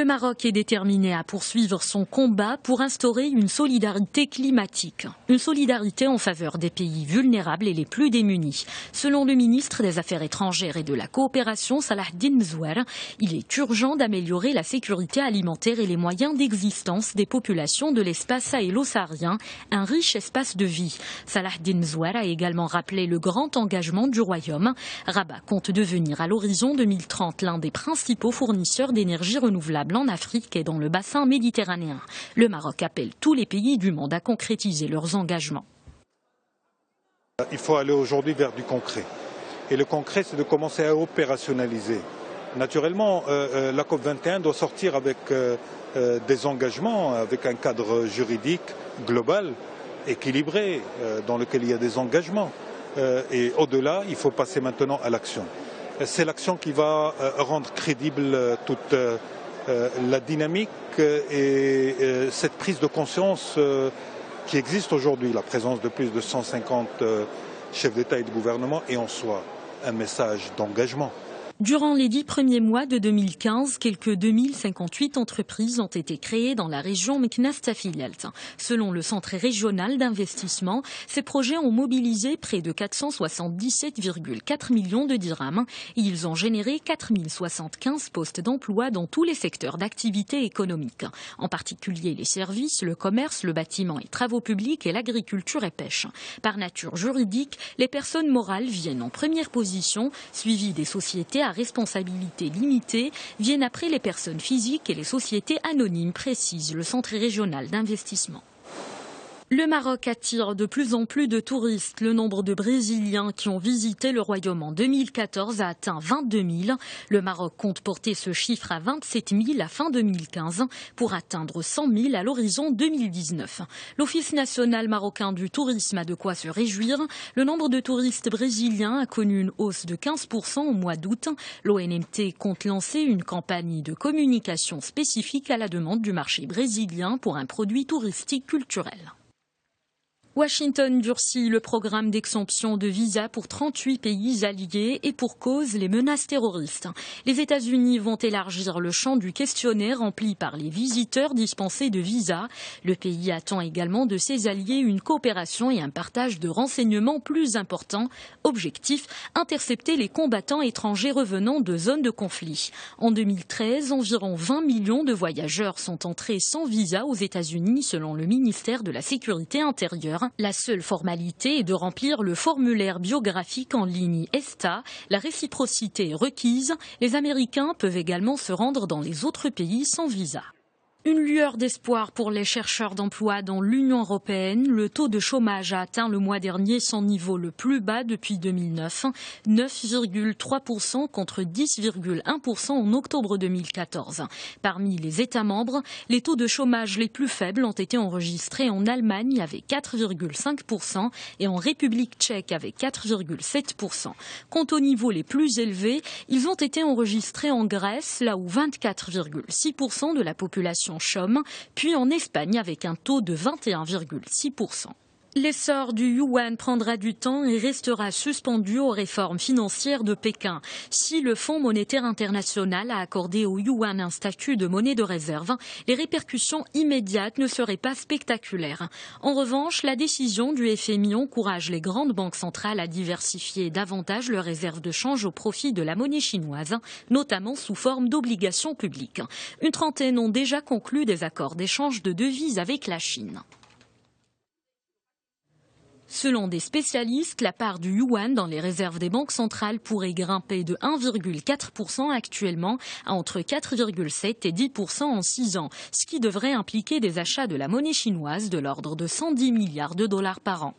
Le Maroc est déterminé à poursuivre son combat pour instaurer une solidarité climatique. Une solidarité en faveur des pays vulnérables et les plus démunis. Selon le ministre des Affaires étrangères et de la coopération, Salahdine Mzouar, il est urgent d'améliorer la sécurité alimentaire et les moyens d'existence des populations de l'espace sahélo-saharien, un riche espace de vie. Salahdine Mzouar a également rappelé le grand engagement du Royaume. Rabat compte devenir à l'horizon 2030 l'un des principaux fournisseurs d'énergie renouvelable en Afrique et dans le bassin méditerranéen. Le Maroc appelle tous les pays du monde à concrétiser leurs engagements. Il faut aller aujourd'hui vers du concret. Et le concret, c'est de commencer à opérationnaliser. Naturellement, la COP21 doit sortir avec des engagements, avec un cadre juridique global, équilibré, dans lequel il y a des engagements. Et au-delà, il faut passer maintenant à l'action. C'est l'action qui va rendre crédible toute la dynamique et cette prise de conscience qui existe aujourd'hui, la présence de plus de 150 chefs d'État et de gouvernement est en soi un message d'engagement. Durant les 10 premiers mois de 2015, quelques 2058 entreprises ont été créées dans la région Meknès-Tafilalt. Selon le Centre régional d'investissement, ces projets ont mobilisé près de 477,4 millions de dirhams et ils ont généré 4075 postes d'emploi dans tous les secteurs d'activité économique, en particulier les services, le commerce, le bâtiment et travaux publics et l'agriculture et pêche. Par nature juridique, les personnes morales viennent en première position, suivies des sociétés à responsabilité limitée, viennent après les personnes physiques et les sociétés anonymes, précise le Centre régional d'investissement. Le Maroc attire de plus en plus de touristes. Le nombre de Brésiliens qui ont visité le Royaume en 2014 a atteint 22 000. Le Maroc compte porter ce chiffre à 27 000 à fin 2015 pour atteindre 100 000 à l'horizon 2019. L'Office national marocain du tourisme a de quoi se réjouir. Le nombre de touristes brésiliens a connu une hausse de 15% au mois d'août. L'ONMT compte lancer une campagne de communication spécifique à la demande du marché brésilien pour un produit touristique culturel. Washington durcit le programme d'exemption de visa pour 38 pays alliés et pour cause les menaces terroristes. Les États-Unis vont élargir le champ du questionnaire rempli par les visiteurs dispensés de visa. Le pays attend également de ses alliés une coopération et un partage de renseignements plus importants. Objectif, intercepter les combattants étrangers revenant de zones de conflit. En 2013, environ 20 millions de voyageurs sont entrés sans visa aux États-Unis selon le ministère de la Sécurité intérieure. La seule formalité est de remplir le formulaire biographique en ligne ESTA. La réciprocité est requise. Les Américains peuvent également se rendre dans les autres pays sans visa. Une lueur d'espoir pour les chercheurs d'emploi dans l'Union européenne. Le taux de chômage a atteint le mois dernier son niveau le plus bas depuis 2009, 9,3% contre 10,1% en octobre 2014. Parmi les États membres, les taux de chômage les plus faibles ont été enregistrés en Allemagne avec 4,5% et en République tchèque avec 4,7%. Quant aux niveaux les plus élevés, ils ont été enregistrés en Grèce, là où 24,6% de la population chôme, puis en Espagne avec un taux de 21,6%. L'essor du yuan prendra du temps et restera suspendu aux réformes financières de Pékin. Si le Fonds monétaire international a accordé au yuan un statut de monnaie de réserve, les répercussions immédiates ne seraient pas spectaculaires. En revanche, la décision du FMI encourage les grandes banques centrales à diversifier davantage leurs réserves de change au profit de la monnaie chinoise, notamment sous forme d'obligations publiques. Une trentaine ont déjà conclu des accords d'échange de devises avec la Chine. Selon des spécialistes, la part du yuan dans les réserves des banques centrales pourrait grimper de 1,4% actuellement à entre 4,7 et 10% en 6 ans, ce qui devrait impliquer des achats de la monnaie chinoise de l'ordre de 110 milliards de dollars par an.